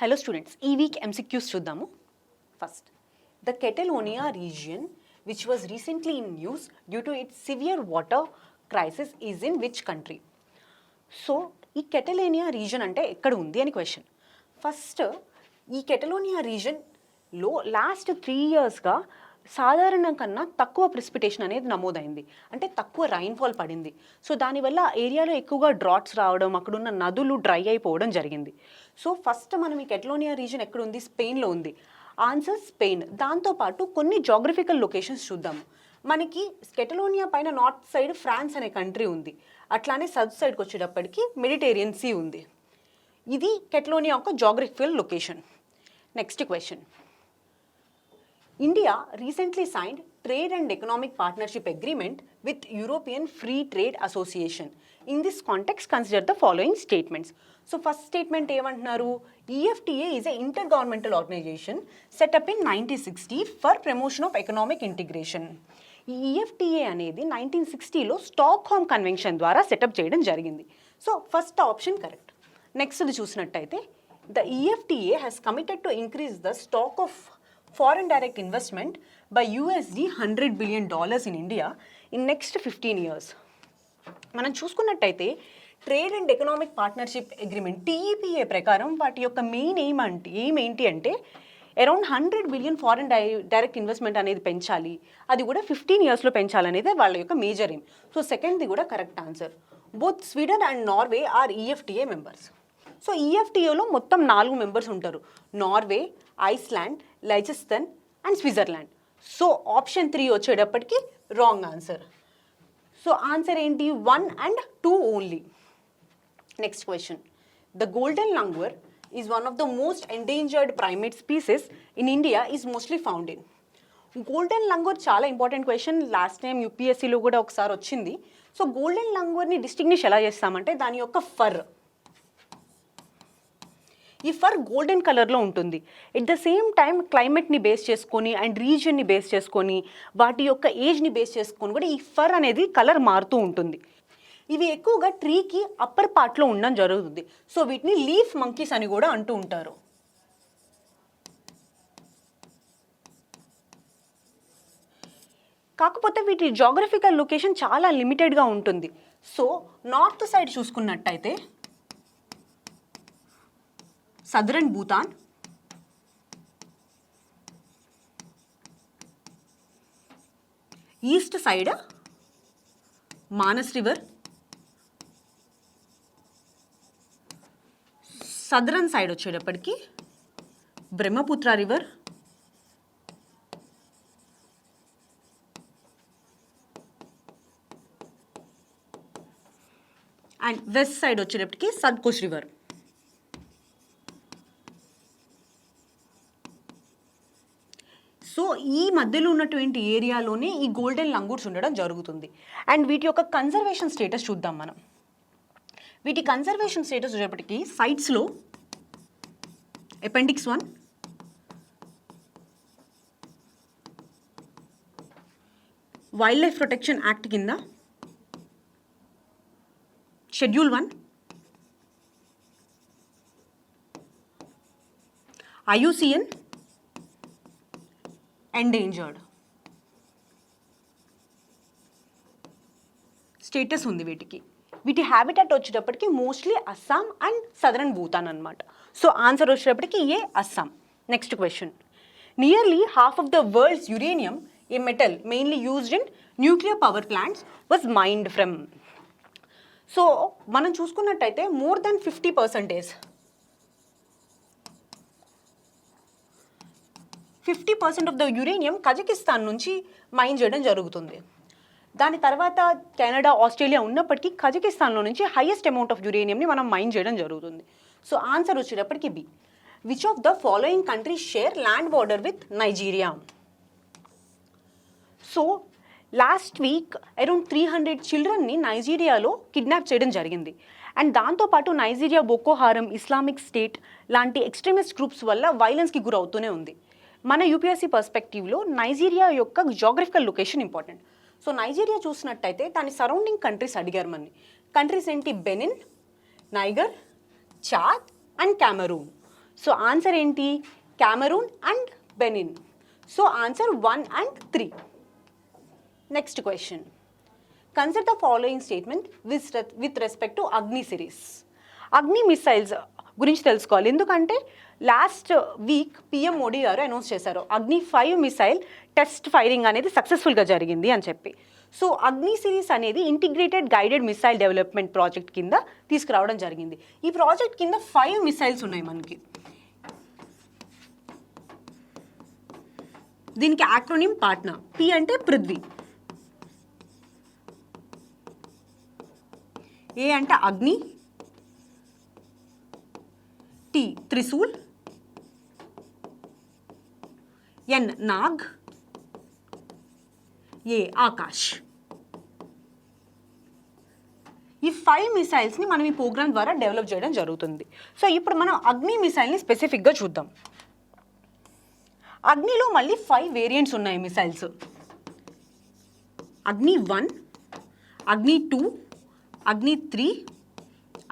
Hello students, ఈ week MCQs చూద్దాము. First, the Catalonia region, which was recently in news due to its severe water crisis, is in which country? So ఈ కెటలోనియా reason అంటే ఎక్కడ ఉంది అని question. First, ఈ కెటలోనియా రీజన్లో last 3 yearsగా సాధారణం కన్నా తక్కువ ప్రెసిపిటేషన్ అనేది నమోదైంది, అంటే తక్కువ రైన్ఫాల్ పడింది. సో దానివల్ల ఏరియాలో ఎక్కువగా డ్రాట్స్ రావడం, అక్కడున్న నదులు డ్రై అయిపోవడం జరిగింది. సో ఫస్ట్ మనం ఈ కెటలోనియా రీజన్ ఎక్కడ ఉంది? స్పెయిన్లో ఉంది. Answer Spain. దాంతోపాటు కొన్ని జాగ్రఫికల్ లొకేషన్స్ చూద్దాము. మనకి కెటలోనియా పైన నార్త్ సైడ్ ఫ్రాన్స్ అనే కంట్రీ ఉంది, అట్లానే సౌత్ సైడ్కి వచ్చేటప్పటికి మెడిటేరియన్ సీ ఉంది. ఇది కెటలోనియా యొక్క geographical location. Next question. India recently signed Trade and Economic Partnership Agreement with European Free Trade Association. In this context, consider the following statements. So first statement ఏమంటున్నారు? EFTA is an intergovernmental organization set up in 1960 for promotion of economic integration. ఈ EFTA అనేది 1960లో Stockholm convention ద్వారా setup చేయడం జరిగింది. So first option correct. Next చూసినట్టయితే the EFTA has committed to increase the stock of foreign direct investment by $100 billion in India in next 15 years. మనం చూసుకున్నట్టయితే trade and economic partnership agreement TEPA ప్రకారం వాటి యొక్క main aim ఏంటి అంటే around 100 billion foreign direct investment అనేది పెంచాలి, అది కూడా 15 yearsలో పెంచాలనేది వాళ్ళ యొక్క మేజర్ ఎయిమ్. సో సెకండ్ది కూడా correct answer. Both Sweden and Norway are EFTA members. So EFTAలో మొత్తం 4 మెంబర్స్ ఉంటారు: Norway, Iceland, Liechtenstein and Switzerland. So option 3 వచ్చేటప్పటికి రాంగ్ ఆన్సర్. సో ఆన్సర్ ఏంటి? 1 and 2 only. Next question. The golden langur is one of the most endangered primate species in India is mostly found in. Golden langur చాలా important question. Last time UPSCలో కూడా ఒకసారి వచ్చింది. So golden లంగూర్ని distinguish ఎలా చేస్తామంటే దాని యొక్క for. ఈ for golden కలర్లో ఉంటుంది. ఎట్ ద సేమ్ టైం క్లైమేట్ని బేస్ చేసుకొని అండ్ రీజియన్ని బేస్ చేసుకొని వాటి యొక్క ఏజ్ని బేస్ చేసుకొని కూడా ఈ ఫర్ అనేది కలర్ మారుతూ ఉంటుంది. ఇవి ఎక్కువగా ట్రీకి అప్పర్ పార్ట్లో ఉండడం జరుగుతుంది. సో వీటిని లీఫ్ మంకీస్ అని కూడా అంటూ ఉంటారు. కాకపోతే వీటి జాగ్రఫికల్ లొకేషన్ చాలా లిమిటెడ్గా ఉంటుంది. సో నార్త్ సైడ్ చూసుకున్నట్టయితే southern Bhutan, east side Manas river, southern side వచ్చేటప్పటికి Brahmaputra river, and west side వచ్చేటప్పటికి సత్కోష్ రివర్. సో ఈ మధ్యలో ఉన్నటువంటి ఏరియాలోనే ఈ గోల్డెన్ లంగూర్స్ ఉండడం జరుగుతుంది. అండ్ వీటి యొక్క కన్జర్వేషన్ స్టేటస్ చూద్దాం మనం. వీటి కన్జర్వేషన్ స్టేటస్ వచ్చేటప్పటికి సైట్స్లో appendix 1, wildlife protection act కింద షెడ్యూల్ 1, IUCN ఎండేంజర్డ్ స్టేటస్ ఉంది వీటికి. వీటి హ్యాబిటాట్ వచ్చేటప్పటికి mostly Assam and southern Bhutan అనమాట. సో ఆన్సర్ వచ్చేటప్పటికి A Assam. Next question. Nearly half of the world's uranium, a metal mainly used in nuclear power plants, was mined from. So మనం చూసుకున్నట్టయితే more than 50% 50% of the uranium Kazakhstan నుంచి mine చేయడం జరుగుతుంది. దాని తర్వాత Canada, Australia ఉన్నప్పటికీ కజకిస్తాన్లో నుంచి హైయెస్ట్ అమౌంట్ ఆఫ్ యురేనియంని మనం మైన్ చేయడం జరుగుతుంది. సో ఆన్సర్ వచ్చేటప్పటికి B. Which of the following countries share land border with Nigeria? So last week around 300 చిల్డ్రన్ని నైజీరియాలో కిడ్నాప్ చేయడం జరిగింది. అండ్ దాంతోపాటు Nigeria Boko Haram, Islamic State లాంటి ఎక్స్ట్రీమిస్ట్ గ్రూప్స్ వల్ల వైలెన్స్కి గురవుతూనే ఉంది. మన UPSC పర్స్పెక్టివ్లో నైజీరియా యొక్క geographical location important. So Nigeria చూసినట్టయితే దాని సరౌండింగ్ కంట్రీస్ అడిగారు మనని. కంట్రీస్ ఏంటి? Benin, Niger, Chad and Cameroon. So answer ఏంటి? Cameroon and Benin. So answer 1 and 3. Next question. Consider the following statement with respect to అగ్ని series. అగ్ని missiles గురించి తెలుసుకోవాలి, ఎందుకంటే లాస్ట్ వీక్ పిఎం మోడీ గారు అనౌన్స్ చేశారు అగ్ని 5 మిసైల్ టెస్ట్ ఫైరింగ్ అనేది సక్సెస్ఫుల్గా జరిగింది అని చెప్పి. సో అగ్ని సిరీస్ అనేది integrated guided missile development project కింద తీసుకురావడం జరిగింది. ఈ ప్రాజెక్ట్ కింద 5 మిసైల్స్ ఉన్నాయి మనకి. దీనికి యాక్రోనిమ్ పాట్నా. పి అంటే పృథ్వీ, ఏ అంటే అగ్ని, టి త్రిశూల్, ఎన్ నాగ్, ఏ ఆకాష్. ఈ 5 మిసైల్స్ని మనం ఈ ప్రోగ్రామ్ ద్వారా డెవలప్ చేయడం జరుగుతుంది. సో ఇప్పుడు మనం అగ్ని మిసైల్ని స్పెసిఫిక్గా చూద్దాం. అగ్నిలో మళ్ళీ 5 వేరియంట్స్ ఉన్నాయి మిసైల్స్. అగ్ని 1, అగ్ని 2, అగ్ని 3,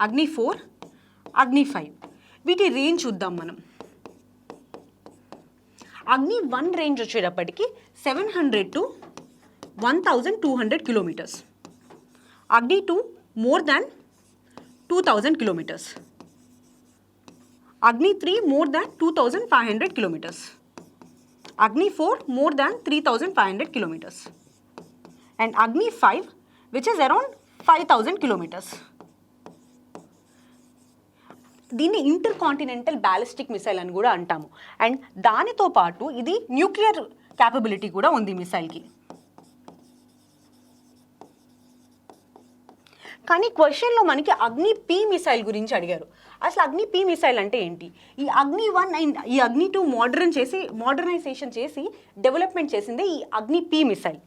అగ్ని 4, అగ్ని 5. వీటి రేంజ్ చూద్దాం మనం. అగ్ని 1 రేంజ్ వచ్చేటప్పటికి 700 to 1200 కిలోమీటర్స్. అగ్ని 2 మోర్ దాన్ 2000 కిలోమీటర్స్. అగ్ని 3 మోర్ దాన్ 2500 కిలోమీటర్స్. అగ్ని 4 మోర్ దాన్ 3500 కిలోమీటర్స్. అండ్ అగ్ని 5 విచ్ ఇస్ అరౌండ్ 5000 కిలోమీటర్స్. దీన్ని ఇంటర్ కాంటినెంటల్ బ్యాలిస్టిక్ మిసైల్ అని కూడా అంటాము. అండ్ దానితో పాటు ఇది న్యూక్లియర్ క్యాపబిలిటీ కూడా ఉంది మిసైల్కి. కానీ క్వశ్చన్లో మనకి అగ్ని పి మిసైల్ గురించి అడిగారు. అసలు అగ్ని పి మిసైల్ అంటే ఏంటి? ఈ అగ్ని 1 అండ్ ఈ అగ్ని 2 మోడర్నైజేషన్ చేసి డెవలప్మెంట్ చేసిందే ఈ అగ్ని పి మిసైల్.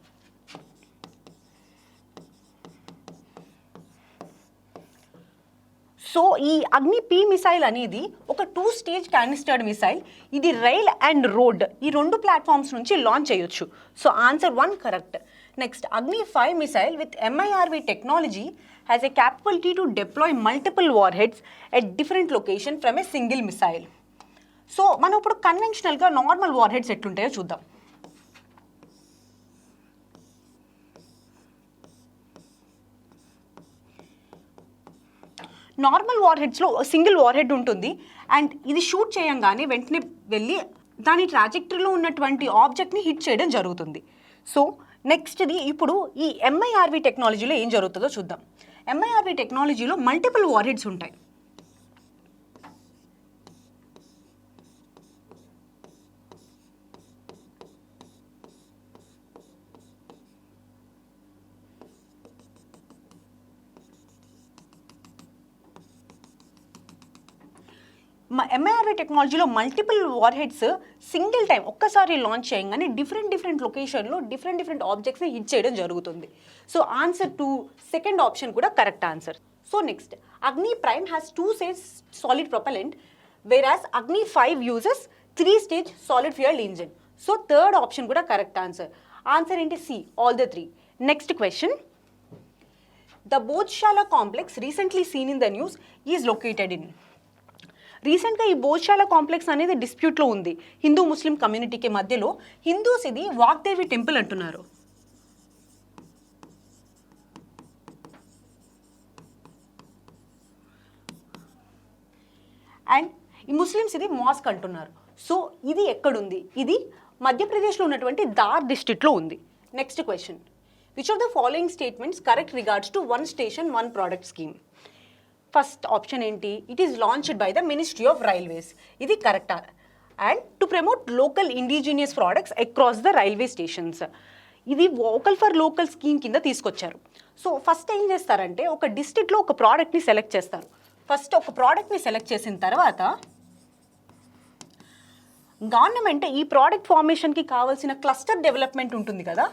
సో ఈ అగ్ని పి మిసైల్ అనేది ఒక 2 స్టేజ్ క్యానిస్టర్డ్ మిసైల్. ఇది రైల్ అండ్ రోడ్ ఈ 2 ప్లాట్ఫామ్స్ నుంచి లాంచ్ చేయొచ్చు. So answer 1 correct. Next Agni 5 missile with MIRV technology has a capability to deploy multiple warheads at different location from a single missile. So మనం ఇప్పుడు కన్వెన్షనల్గా normal warheads ఎట్లుంటాయో చూద్దాం. Normal war హెడ్స్లో single warhead ఉంటుంది and ఇది shoot చేయంగానే వెంటనే వెళ్ళి దాని ట్రాజెక్టరీలో ఉన్నటువంటి ఆబ్జెక్ట్ని హిట్ చేయడం జరుగుతుంది. సో నెక్స్ట్ది ఇప్పుడు ఈ MIRV టెక్నాలజీలో ఏం జరుగుతుందో చూద్దాం. MIRV టెక్నాలజీలో మల్టిపుల్ వార్ హెడ్స్ ఉంటాయి. MIRV టెక్నాలజీలో multiple warheads single time ఒక్కసారి లాంచ్ చేయగానే డిఫరెంట్ లొకేషన్లో డిఫరెంట్ ఆబ్జెక్ట్స్ని హిట్ చేయడం జరుగుతుంది. సో ఆన్సర్ 2 సెకండ్ ఆప్షన్ కూడా correct answer. So next Agni prime has 2 stage solid propellant whereas Agni 5 uses 3 stage solid fuel engine. So third option కూడా correct answer. Answer ఏంటి? C all the 3. Next question. The Bhojshala complex recently scene in the news is located in. రీసెంట్గా ఈ Bhojshala complex అనేది డిస్ప్యూట్లో ఉంది హిందూ ముస్లిం కమ్యూనిటీకి మధ్యలో. Hindus ఇది Vagdevi temple అంటున్నారు. అండ్ ఈ ముస్లిమ్స్ ఇది మాస్క్ అంటున్నారు. సో ఇది ఎక్కడుంది? ఇది మధ్యప్రదేశ్లో ఉన్నటువంటి దార్ డిస్ట్రిక్ట్లో ఉంది. Next question. Which of the following statements correct regards to 1 station 1 product scheme? First option ఏంటి? It is launched by the ministry of railways. ఇది కరెక్టా? And to promote local indigenous products across the railway stations. ఇది vocal for local scheme కింద తీసుకొచ్చారు. So first ఏం చేస్తారంటే ఒక డిస్ట్రిక్ట్లో ఒక ప్రోడక్ట్ని సెలెక్ట్ చేస్తారు. ఫస్ట్ ఒక ప్రోడక్ట్ని సెలెక్ట్ చేసిన తర్వాత గవర్నమెంట్ ఈ ప్రోడక్ట్ ఫార్మేషన్కి కావాల్సిన క్లస్టర్ డెవలప్మెంట్ ఉంటుంది కదా,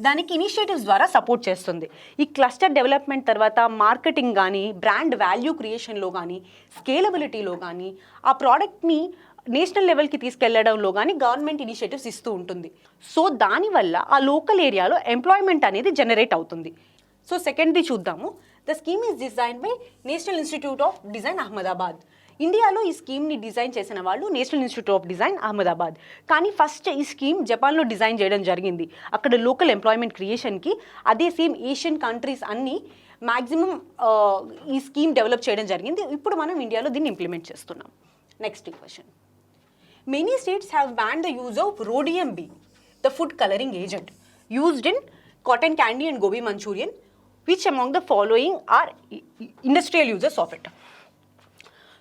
దానికి ఇనిషియేటివ్స్ ద్వారా సపోర్ట్ చేస్తుంది. ఈ క్లస్టర్ డెవలప్మెంట్ తర్వాత మార్కెటింగ్ కానీ బ్రాండ్ వాల్యూ క్రియేషన్లో కానీ స్కేలబిలిటీలో కానీ ఆ ప్రోడక్ట్ని నేషనల్ లెవెల్కి తీసుకెళ్లడంలో కానీ గవర్నమెంట్ ఇనిషియేటివ్స్ ఇస్తూ ఉంటుంది. సో దానివల్ల ఆ లోకల్ ఏరియాలో ఎంప్లాయ్మెంట్ అనేది జనరేట్ అవుతుంది. సో సెకండ్ది చూద్దాము. The scheme is design by national institute of design Ahmedabad. ఇండియాలో ఈ స్కీమ్ని డిజైన్ చేసిన వాళ్ళు national institute of design Ahmedabad. కానీ ఫస్ట్ ఈ స్కీమ్ జపాన్లో డిజైన్ చేయడం జరిగింది. అక్కడ లోకల్ ఎంప్లాయ్మెంట్ క్రియేషన్కి అదే సేమ్ ఏషియన్ కంట్రీస్ అన్నీ మ్యాక్సిమం ఈ స్కీమ్ డెవలప్ చేయడం జరిగింది. ఇప్పుడు మనం ఇండియాలో దీన్ని ఇంప్లిమెంట్ చేస్తున్నాం. Next question. Many states have ban the use of rhodium B, the food coloring agent, used in cotton candy and gobi Manchurian. Which among the following are industrial uses of it?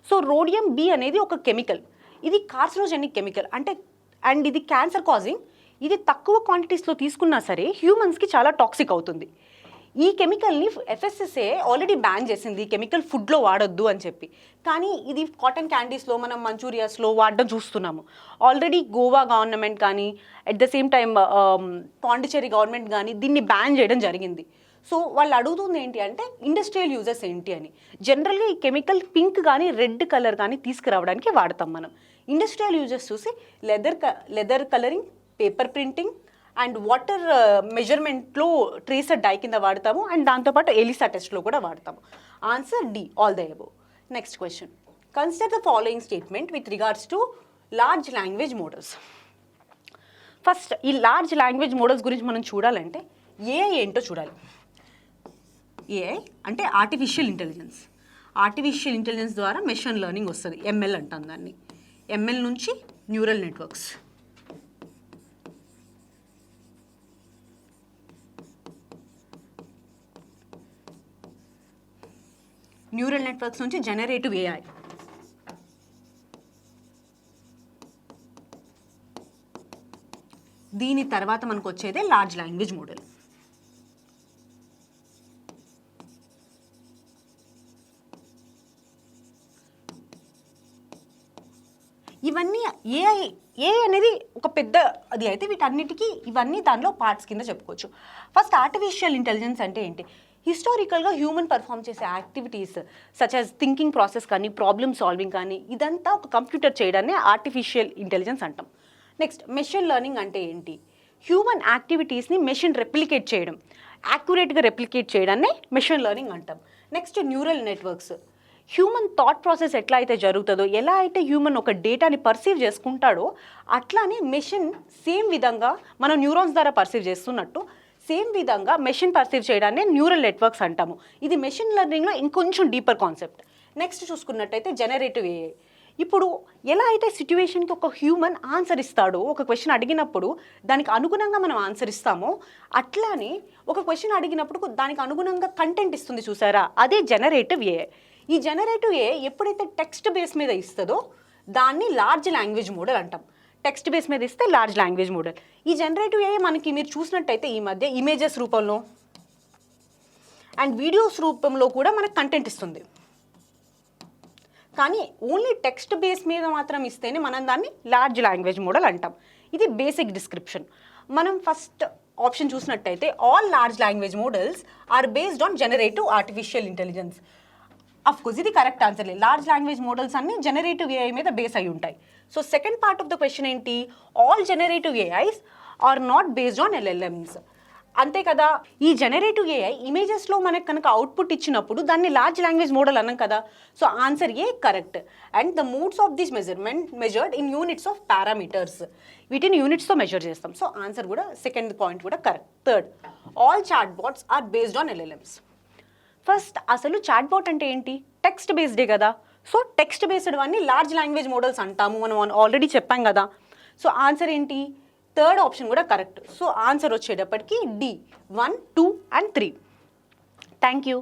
So rhodium B అనేది ఒక chemical. ఇది carcinogenic chemical and ఇది cancer causing. ఇది తక్కువ క్వాంటిటీస్లో తీసుకున్నా సరే హ్యూమన్స్కి చాలా toxic అవుతుంది. ఈ కెమికల్ని FSSAI ఆల్రెడీ బ్యాన్ చేసింది, ఈ కెమికల్ ఫుడ్లో వాడొద్దు అని చెప్పి. కానీ ఇది కాటన్ క్యాండీస్లో, మనం మంచూరియాస్లో వాడడం చూస్తున్నాము. ఆల్రెడీ గోవా గవర్నమెంట్ కానీ at the same time Pondicherry government కానీ దీన్ని బ్యాన్ చేయడం జరిగింది. సో వాళ్ళు అడుగుతుంది ఏంటి అంటే ఇండస్ట్రియల్ యూజెస్ ఏంటి అని. జనరల్గా ఈ కెమికల్ పింక్ కానీ రెడ్ కలర్ కానీ తీసుకురావడానికి వాడతాం మనం. ఇండస్ట్రియల్ యూజెస్ చూసి leather colouring, paper printing and water మెజర్మెంట్లో ట్రేసర్ డై కింద వాడతాము. అండ్ దాంతోపాటు ఎలిసా టెస్ట్లో కూడా వాడతాము. Answer D, all the above. Next question. Consider the following statement with regards to large language models. First ఈ లార్జ్ లాంగ్వేజ్ మోడల్స్ గురించి మనం చూడాలంటే ఏఐ ఏంటో చూడాలి. ఏఐ అంటే ఆర్టిఫిషియల్ ఇంటెలిజెన్స్. ఆర్టిఫిషియల్ ఇంటెలిజెన్స్ ద్వారా మెషిన్ లెర్నింగ్ వస్తుంది, ML అంటాం దాన్ని. ML నుంచి న్యూరల్ నెట్వర్క్స్. న్యూరల్ నెట్వర్క్స్ నుంచి జనరేటివ్ AI. దీని తర్వాత మనకు వచ్చేదే లార్జ్ లాంగ్వేజ్ మోడల్. ఇవన్నీ ఏఐ అనేది ఒక పెద్ద అది అయితే వీటన్నిటికీ ఇవన్నీ దానిలో పార్ట్స్ కింద చెప్పుకోవచ్చు. ఫస్ట్ ఆర్టిఫిషియల్ ఇంటెలిజెన్స్ అంటే ఏంటి? హిస్టారికల్గా హ్యూమన్ పర్ఫామ్ చేసే activities such as thinking process కానీ, ప్రాబ్లమ్ సాల్వింగ్ కానీ, ఇదంతా ఒక కంప్యూటర్ చేయడాన్ని ఆర్టిఫిషియల్ ఇంటెలిజెన్స్ అంటాం. నెక్స్ట్ మెషిన్ లెర్నింగ్ అంటే ఏంటి? హ్యూమన్ యాక్టివిటీస్ని మెషిన్ రెప్లికేట్ చేయడం, యాక్యురేట్గా రెప్లికేట్ చేయడాన్ని మెషిన్ లెర్నింగ్ అంటాం. Next neural networks. Human thought process ఎట్లా అయితే జరుగుతుందో, ఎలా అయితే హ్యూమన్ ఒక డేటాని పర్సీవ్ చేసుకుంటాడో అట్లానే మెషిన్ సేమ్ విధంగా మనం న్యూరాన్స్ ద్వారా పర్సీవ్ చేస్తున్నట్టు సేమ్ విధంగా మెషిన్ పర్సీవ్ చేయడాన్ని న్యూరల్ నెట్వర్క్స్ అంటాము. ఇది మెషిన్ లెర్నింగ్లో ఇంకొంచెం డీపర్ కాన్సెప్ట్. నెక్స్ట్ చూసుకున్నట్టయితే జనరేటివ్ ఏఐ. ఇప్పుడు ఎలా అయితే సిచ్యువేషన్కి ఒక హ్యూమన్ ఆన్సర్ ఇస్తాడో, ఒక క్వశ్చన్ అడిగినప్పుడు దానికి అనుగుణంగా మనం ఆన్సర్ ఇస్తామో, అట్లానే ఒక క్వశ్చన్ అడిగినప్పుడు దానికి అనుగుణంగా కంటెంట్ ఇస్తుంది చూసారా, అదే జనరేటివ్ ఏఐ. ఈ జనరేటివ్ ఏఐ ఎప్పుడైతే టెక్స్ట్ బేస్ మీద ఇస్తుందో దాన్ని లార్జ్ లాంగ్వేజ్ మోడల్ అంటాం. టెక్స్ట్ బేస్ మీద ఇస్తే లార్జ్ లాంగ్వేజ్ మోడల్. ఈ జనరేటివ్ ఏఐ మనకి మీరు చూసినట్టయితే ఈ మధ్య ఇమేజెస్ రూపంలో అండ్ వీడియోస్ రూపంలో కూడా మనకు కంటెంట్ ఇస్తుంది. కానీ ఓన్లీ టెక్స్ట్ బేస్ మీద మాత్రం ఇస్తేనే మనం దాన్ని లార్జ్ లాంగ్వేజ్ మోడల్ అంటాం. ఇది బేసిక్ డిస్క్రిప్షన్. మనం ఫస్ట్ ఆప్షన్ చూసినట్టయితే all large language models are based on generative artificial intelligence. Of course ఇది correct answer. Large language models అన్ని జనరేటివ్ ఏఐ మీద బేస్ అయి ఉంటాయి. So second part of the question ఏంటి? All generative AIs are not based on LLMs. అంతే కదా. ఈ generative AI ఇమేజెస్లో మనకు కనుక అవుట్పుట్ ఇచ్చినప్పుడు దాన్ని లార్జ్ లాంగ్వేజ్ మోడల్ అన్నాం కదా. So answer A correct. And the modes of this measurement measured in units of parameters. వీటిని యూనిట్స్తో మెజర్ చేస్తాం. సో ఆన్సర్ కూడా సెకండ్ పాయింట్ కూడా correct. Third, all chat bots are based on LLMs. First అసలు chat bot అంటే ఏంటి? Text బేస్డే కదా. సో టెక్స్ట్ బేస్డ్ అన్ని లార్జ్ లాంగ్వేజ్ మోడల్స్ అంటాము, మనం ఆల్రెడీ చెప్పాం కదా. సో ఆన్సర్ ఏంటి? థర్డ్ ఆప్షన్ కూడా కరెక్ట్. సో ఆన్సర్ వచ్చేటప్పటికి D, 1, 2 and 3. Thank you.